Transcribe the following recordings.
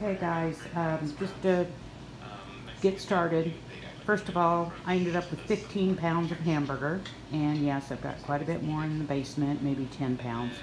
Hey guys, just to get started, first of all, I ended up with 15 pounds of hamburger, and yes, I've got quite a bit more in the basement, maybe 10 pounds,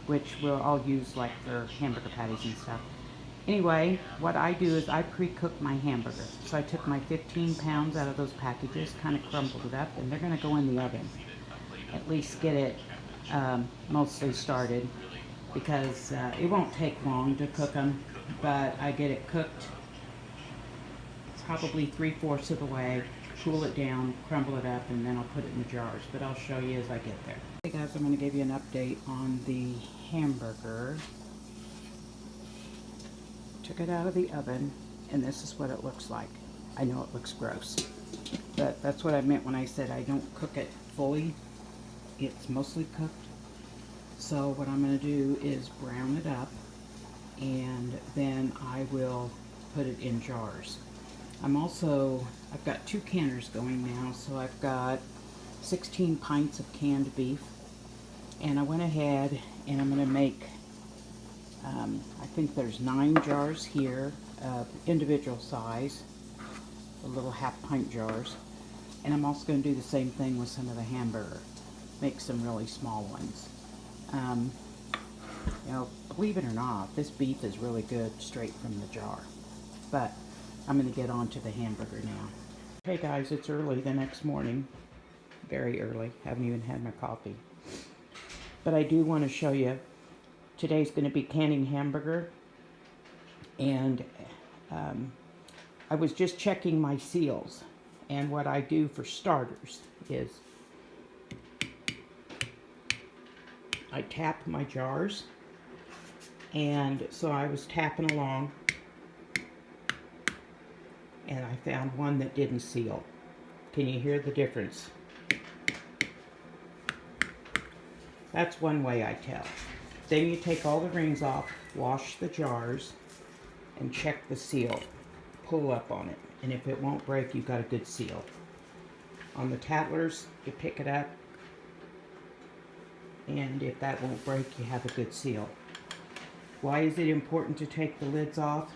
which I'll use like for hamburger patties and stuff. Anyway, what I do is I pre-cook my hamburger. So I took my 15 pounds out of those packages, kind of crumbled it up, and they're going to go in the oven. At least get it mostly started, because it won't take long to cook them, but I get it cooked probably 3/4 of the way, cool it down, crumble it up, and then I'll put it in the jars, but I'll show you as I get there. Hey guys, I'm going to give you an update on the hamburger. Took it out of the oven, and this is what it looks like. I know it looks gross, but that's what I meant when I said I don't cook it fully. It's mostly cooked. So what I'm going to do is brown it up, and then I will put it in jars. I've got 2 canners going now, so I've got 16 pints of canned beef, and I went ahead and I'm going to make, I think there's 9 jars here of individual size, the little half-pint jars, and I'm also going to do the same thing with some of the hamburger, make some really small ones. Believe it or not, this beef is really good straight from the jar, but I'm going to get on to the hamburger now. Hey guys, it's early the next morning, very early, haven't even had my coffee, but I do want to show you, today's going to be canning hamburger, and I was just checking my seals, and what I do for starters is I tap my jars, and so I was tapping along, and I found one that didn't seal. Can you hear the difference? That's one way I tell. Then you take all the rings off, wash the jars, and check the seal. Pull up on it, and if it won't break, you've got a good seal. On the tattlers, you pick it up, and if that won't break, you have a good seal. Why is it important to take the lids off?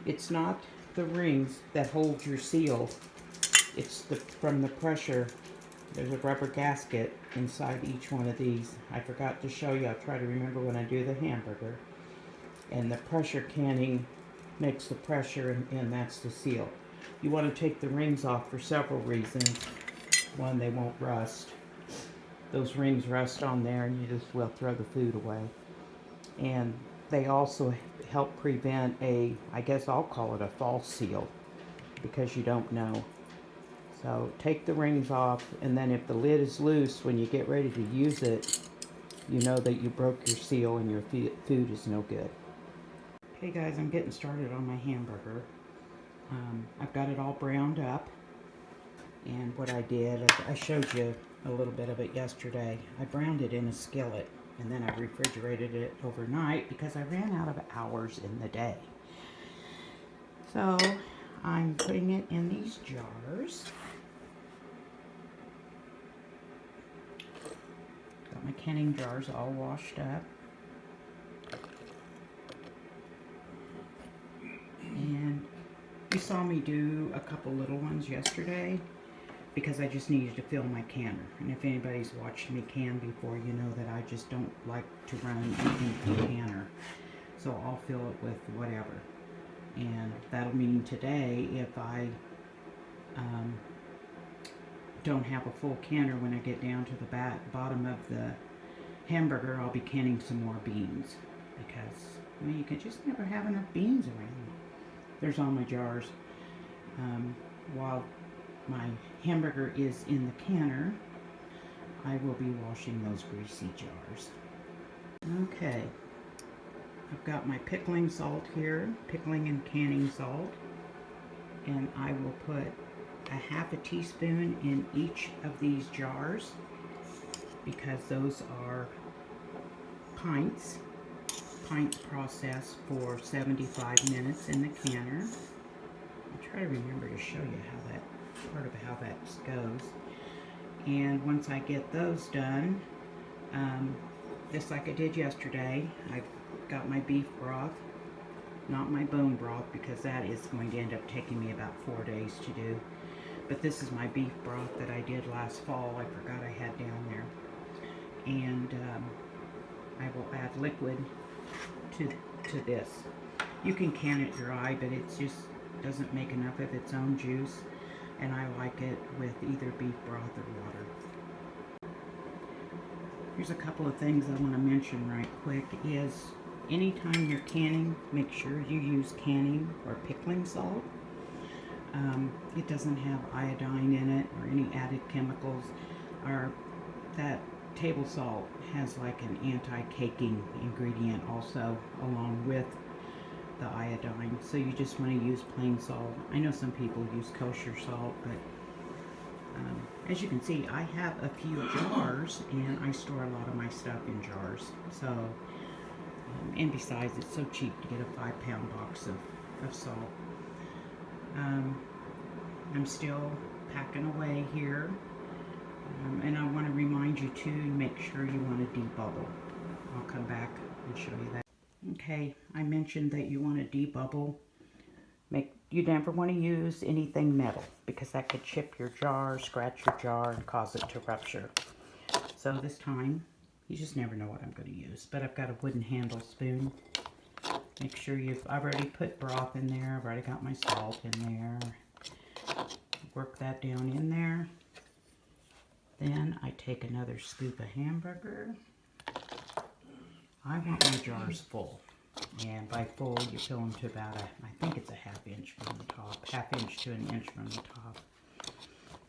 It's not the rings that hold your seal, it's from the pressure. There's a rubber gasket inside each one of these. I forgot to show you, I'll try to remember when I do the hamburger. And the pressure canning makes the pressure, and that's the seal. You want to take the rings off for several reasons. One, they won't rust. Those rings rust on there and you just will throw the food away. And they also help prevent I guess I'll call it a false seal, because you don't know. So take the rings off, and then if the lid is loose, when you get ready to use it, you know that you broke your seal and your food is no good. Okay guys, I'm getting started on my hamburger. I've got it all browned up, and what I did, I showed you a little bit of it yesterday. I browned it in a skillet, and then I refrigerated it overnight because I ran out of hours in the day. So I'm putting it in these jars. Got my canning jars all washed up. And you saw me do a couple little ones yesterday, because I just needed to fill my canner. And if anybody's watched me can before, you know that I just don't like to run an empty canner. So I'll fill it with whatever. And that'll mean today, if I don't have a full canner when I get down to the bottom of the hamburger, I'll be canning some more beans. Because, you can just never have enough beans around. There's all my jars. While my hamburger is in the canner, I will be washing those greasy jars. Okay, I've got my pickling salt here, pickling and canning salt, and I will put a half a teaspoon in each of these jars, because those are pints processed for 75 minutes in the canner. I'll try to remember to show you how that goes. And once I get those done, just like I did yesterday, I've got my beef broth not my bone broth, because that is going to end up taking me about 4 days to do. But this is my beef broth that I did last fall. I forgot I had down there. And I will add liquid to this. You can can it dry, but it just doesn't make enough of its own juice. And I like it with either beef broth or water. Here's a couple of things I want to mention right quick is anytime you're canning, make sure you use canning or pickling salt. It doesn't have iodine in it or any added chemicals. Or that table salt has like an anti-caking ingredient also along with the iodine. So you just want to use plain salt. I know some people use kosher salt, but as you can see, I have a few jars, and I store a lot of my stuff in jars. So, and besides, it's so cheap to get a 5-pound box of salt. I'm still packing away here, and I want to remind you too, make sure you want to debubble. I'll come back and show you that. Okay, I mentioned that you want to debubble. You never want to use anything metal because that could chip your jar, scratch your jar, and cause it to rupture. So this time, you just never know what I'm going to use. But I've got a wooden handle spoon. Make sure I've already put broth in there. I've already got my salt in there. Work that down in there. Then I take another scoop of hamburger. I want my jars full. And by full, you fill them to about I think it's a 1/2 inch from the top. 1/2 inch to 1 inch from the top.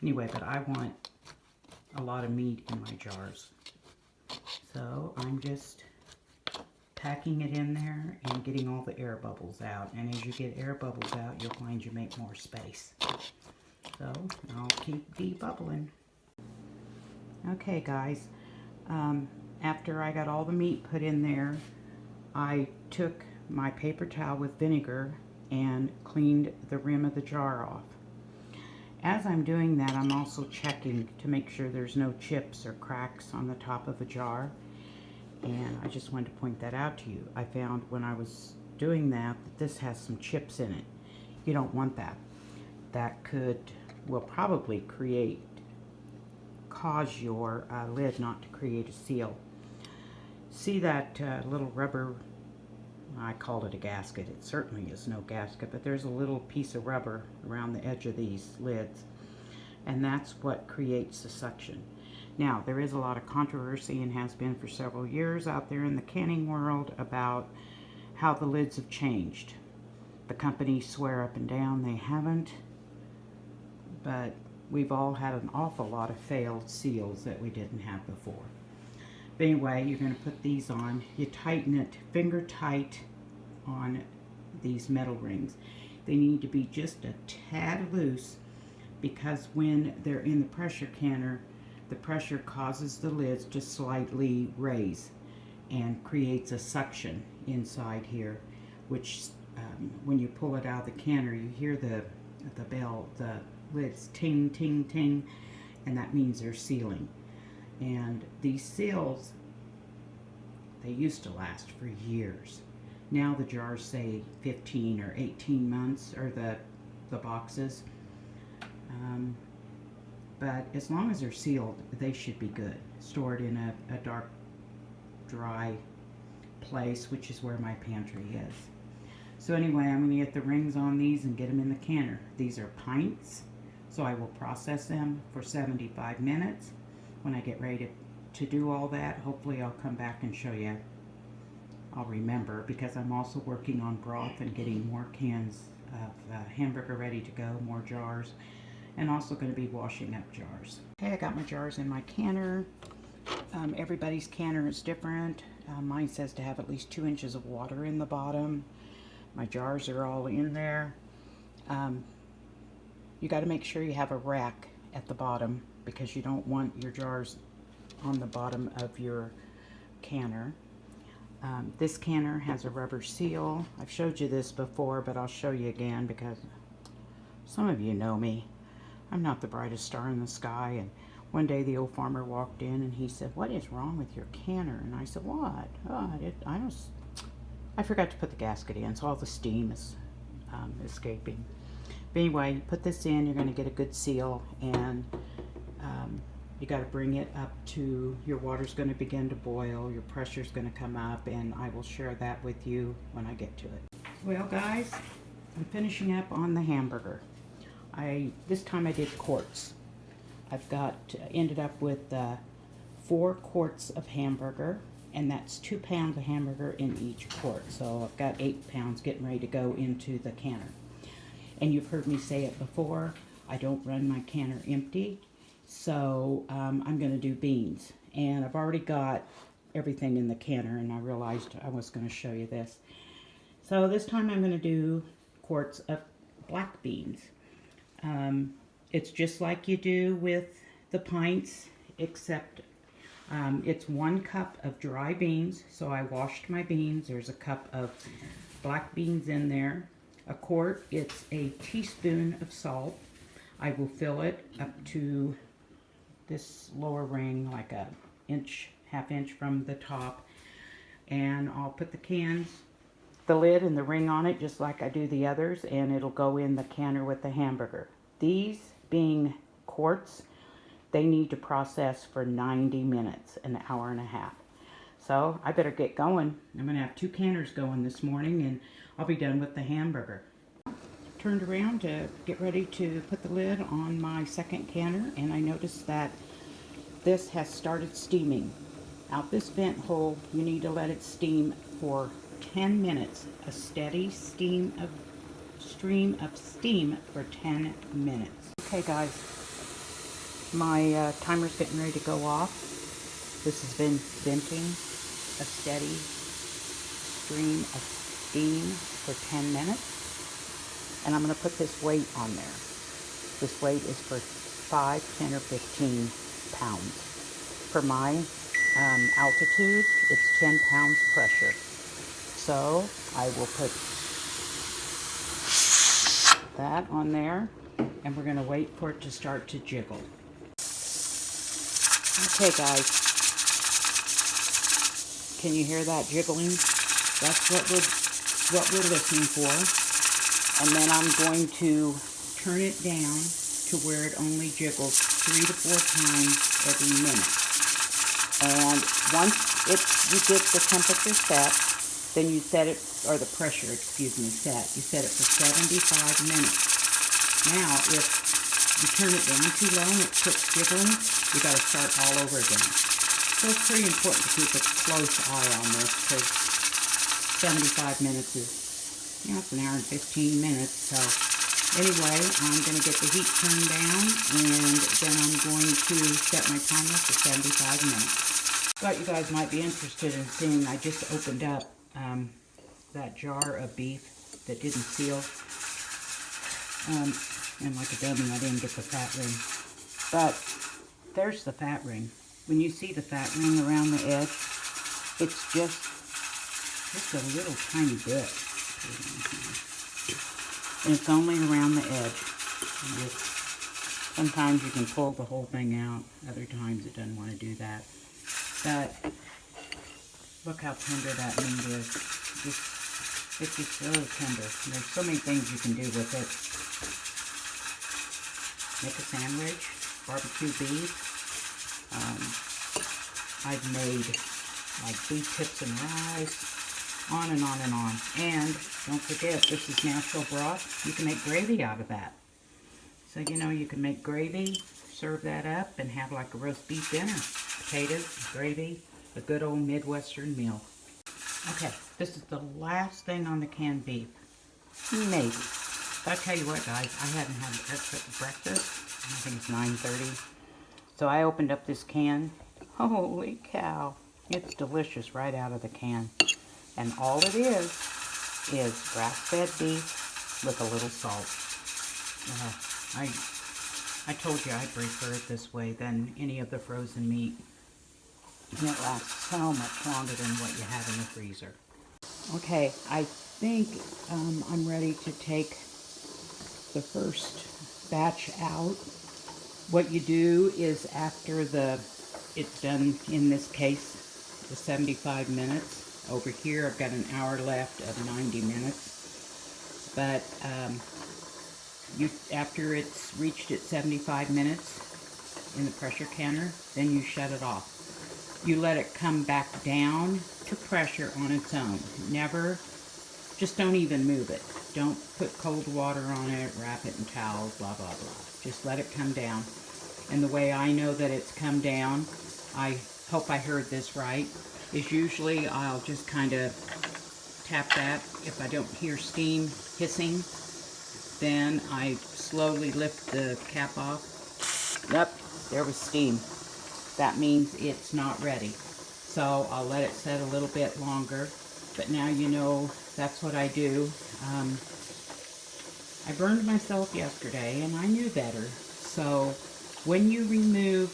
Anyway, but I want a lot of meat in my jars. So I'm just packing it in there and getting all the air bubbles out. And as you get air bubbles out, you'll find you make more space. So I'll keep debubbling. Okay, guys. After I got all the meat put in there, I took my paper towel with vinegar and cleaned the rim of the jar off. As I'm doing that, I'm also checking to make sure there's no chips or cracks on the top of the jar. And I just wanted to point that out to you. I found when I was doing that this has some chips in it. You don't want that. That will probably cause your lid not to create a seal. See that little rubber, I called it a gasket. It certainly is no gasket, but there's a little piece of rubber around the edge of these lids, and that's what creates the suction. Now, there is a lot of controversy, and has been for several years out there in the canning world, about how the lids have changed. The companies swear up and down they haven't, but we've all had an awful lot of failed seals that we didn't have before. But anyway, you're going to put these on. You tighten it finger tight on these metal rings. They need to be just a tad loose, because when they're in the pressure canner, the pressure causes the lids to slightly raise and creates a suction inside here, which when you pull it out of the canner, you hear the bell, the lids ting, ting, ting, and that means they're sealing. And these seals, they used to last for years. Now the jars say 15 or 18 months, or the boxes. But as long as they're sealed, they should be good. Stored in a dark, dry place, which is where my pantry is. So anyway, I'm going to get the rings on these and get them in the canner. These are pints, so I will process them for 75 minutes. When I get ready to do all that, hopefully I'll come back and show you. I'll remember, because I'm also working on broth and getting more cans of hamburger ready to go, more jars, and also going to be washing up jars. Okay, I got my jars in my canner. Everybody's canner is different. Mine says to have at least 2 inches of water in the bottom. My jars are all in there. You got to make sure you have a rack at the bottom, because you don't want your jars on the bottom of your canner. This canner has a rubber seal. I've showed you this before, but I'll show you again because some of you know me. I'm not the brightest star in the sky. And one day the old farmer walked in and he said, "What is wrong with your canner?" And I said, "What? Oh, I forgot to put the gasket in, so all the steam is escaping. But anyway, you put this in, you're going to get a good seal, and you got to bring it up to, your water's going to begin to boil, your pressure's going to come up, and I will share that with you when I get to it. Well guys, I'm finishing up on the hamburger. This time I did quarts. I've ended up with 4 quarts of hamburger, and that's 2 pounds of hamburger in each quart. So I've got 8 pounds getting ready to go into the canner. And you've heard me say it before, I don't run my canner empty. So I'm going to do beans. And I've already got everything in the canner, and I realized I was going to show you this. So this time I'm going to do quarts of black beans. It's just like you do with the pints, except it's 1 cup of dry beans. So I washed my beans. There's a cup of black beans in there. A quart, it's a teaspoon of salt. I will fill it up to this lower ring, like a half inch from the top. And I'll put the lid and the ring on it just like I do the others, and it'll go in the canner with the hamburger. These being quarts, they need to process for 90 minutes, an hour and a half. So I better get going. I'm going to have 2 canners going this morning, and I'll be done with the hamburger. Turned around to get ready to put the lid on my second canner, and I noticed that this has started steaming. Out this vent hole, you need to let it steam for 10 minutes. A steady stream of steam for 10 minutes. Okay guys, my timer's getting ready to go off. This has been venting a steady stream of steam for 10 minutes. And I'm going to put this weight on there. This weight is for 5, 10, or 15 pounds. For my altitude, it's 10 pounds pressure. So I will put that on there, and we're going to wait for it to start to jiggle. Okay guys, can you hear that jiggling? That's what we're listening for. And then I'm going to turn it down to where it only jiggles 3 to 4 times every minute. And once you get the temperature set, then you set it, or the pressure, excuse me, set. You set it for 75 minutes. Now, if you turn it down too low and it quits jiggling, you got to start all over again. So it's pretty important to keep a close eye on this, because 75 minutes is, it's an hour and 15 minutes. So anyway, I'm going to get the heat turned down, and then I'm going to set my timer for 75 minutes. Thought you guys might be interested in seeing, I just opened up that jar of beef that didn't seal. And like a dummy, I didn't get the fat ring. But there's the fat ring. When you see the fat ring around the edge, it's just a little tiny bit. And it's only around the edge. Sometimes you can pull the whole thing out. Other times it doesn't want to do that. But look how tender that meat is. It's just so tender. There's so many things you can do with it. Make a sandwich, barbecue beef. I've made like beef tips and rice, on and on and on. And don't forget, this is natural broth. You can make gravy out of that. So, you can make gravy, serve that up, and have like a roast beef dinner. Potatoes, gravy, a good old Midwestern meal. Okay, this is the last thing on the canned beef. Maybe. But I tell you what, guys, I haven't had breakfast. I think it's 9:30. So I opened up this can. Holy cow. It's delicious right out of the can. And all it is grass-fed beef with a little salt. I told you I prefer it this way than any of the frozen meat. And it lasts so much longer than what you have in the freezer. Okay, I think I'm ready to take the first batch out. What you do is after it's done, in this case, the 75 minutes, Over here, I've got an hour left of 90 minutes. But after it's reached its 75 minutes in the pressure canner, then you shut it off. You let it come back down to pressure on its own. Never, just don't even move it. Don't put cold water on it, wrap it in towels, blah, blah, blah. Just let it come down. And the way I know that it's come down, I hope I heard this right, is usually I'll just kind of tap that. If I don't hear steam hissing, then I slowly lift the cap off. Yep, there was steam. That means it's not ready. So I'll let it set a little bit longer. But now you know that's what I do. I burned myself yesterday and I knew better. So when you remove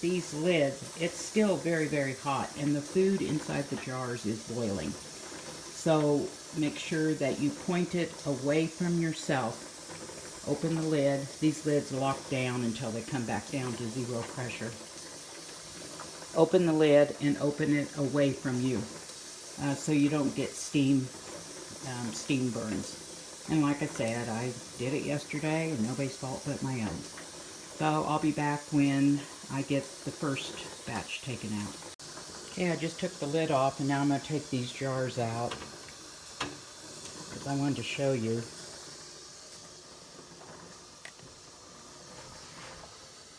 these lids, it's still very, very hot, and the food inside the jars is boiling. So make sure that you point it away from yourself. Open the lid. These lids lock down until they come back down to 0 pressure. Open the lid and open it away from you, so you don't get steam burns. And like I said, I did it yesterday, and nobody's fault but my own. So I'll be back when I get the first batch taken out. Okay, I just took the lid off, and now I'm going to take these jars out because I wanted to show you.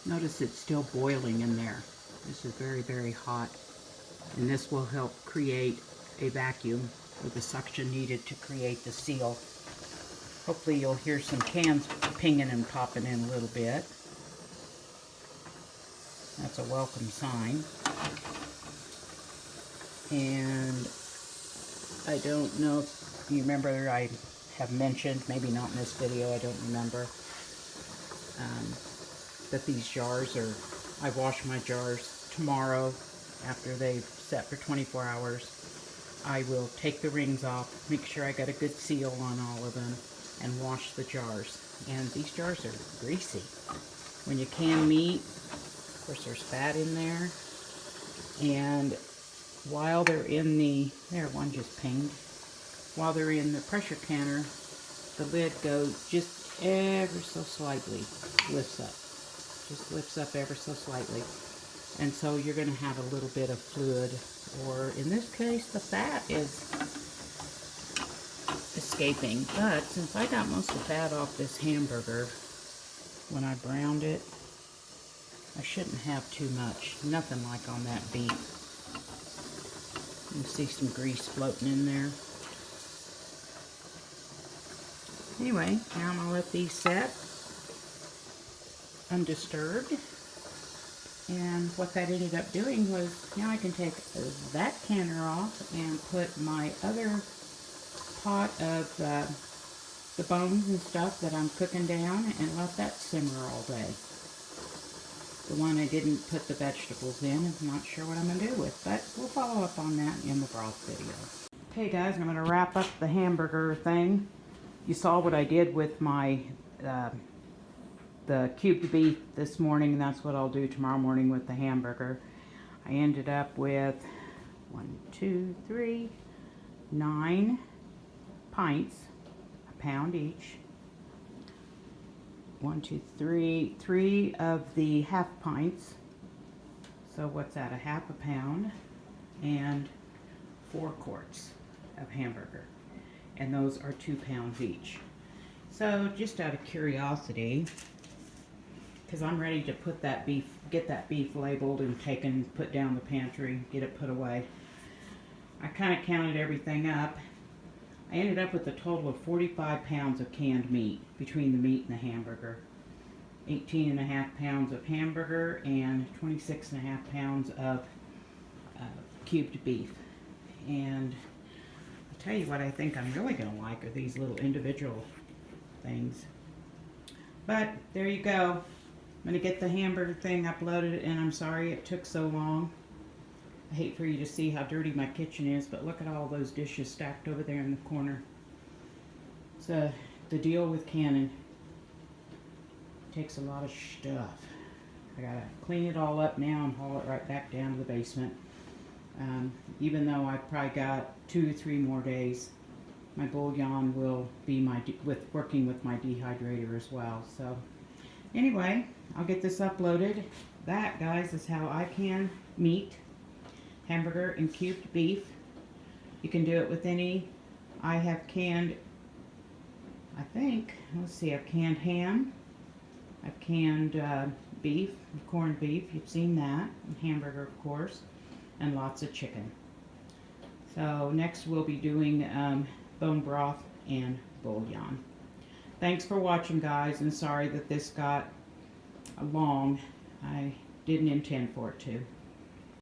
Notice it's still boiling in there. This is very, very hot, and this will help create a vacuum with the suction needed to create the seal. Hopefully you'll hear some cans pinging and popping in a little bit. That's a welcome sign. And I don't know if you remember, I have mentioned, maybe not in this video, I don't remember, that these jars are, I wash my jars tomorrow after they've set for 24 hours. I will take the rings off, make sure I got a good seal on all of them, and wash the jars. And these jars are greasy. When you can meat, of course there's fat in there, and while they're in the, there, one just pinged, while they're in the pressure canner, the lid goes just ever so slightly, lifts up. Just lifts up ever so slightly. And so you're going to have a little bit of fluid, or in this case, the fat is escaping. But since I got most of the fat off this hamburger when I browned it, I shouldn't have too much. Nothing like on that beef. You can see some grease floating in there. Anyway, now I'm going to let these set undisturbed. And what that ended up doing was, now I can take that canner off and put my other pot of the bones and stuff that I'm cooking down and let that simmer all day. The one I didn't put the vegetables in, I'm not sure what I'm going to do with, but we'll follow up on that in the broth video. Okay guys, I'm going to wrap up the hamburger thing. You saw what I did with my the cubed beef this morning, and that's what I'll do tomorrow morning with the hamburger. I ended up with 9 pints, a pound each. 3 of the half pints. So what's that, a half a pound, and 4 quarts of hamburger. And those are 2 pounds each. So just out of curiosity, because I'm ready to put that beef, get that beef labeled and taken, put down the pantry, get it put away. I kind of counted everything up. I ended up with a total of 45 pounds of canned meat between the meat and the hamburger. 18.5 pounds of hamburger and 26.5 pounds of cubed beef. And I'll tell you what I think I'm really going to like are these little individual things. But there you go. I'm going to get the hamburger thing uploaded, and I'm sorry it took so long. I hate for you to see how dirty my kitchen is, but look at all those dishes stacked over there in the corner. It's the deal with Canon. It takes a lot of stuff. I gotta clean it all up now and haul it right back down to the basement. Even though I've probably got 2 or 3 more days, my bouillon will be working with my dehydrator as well. So anyway, I'll get this uploaded. That, guys, is how I can meat, hamburger, and cubed beef. You can do it with any. I have canned, I think, let's see, I've canned ham. I've canned beef, corned beef. You've seen that. And hamburger, of course. And lots of chicken. So next we'll be doing bone broth and bouillon. Thanks for watching, guys, and sorry that this got long. I didn't intend for it to.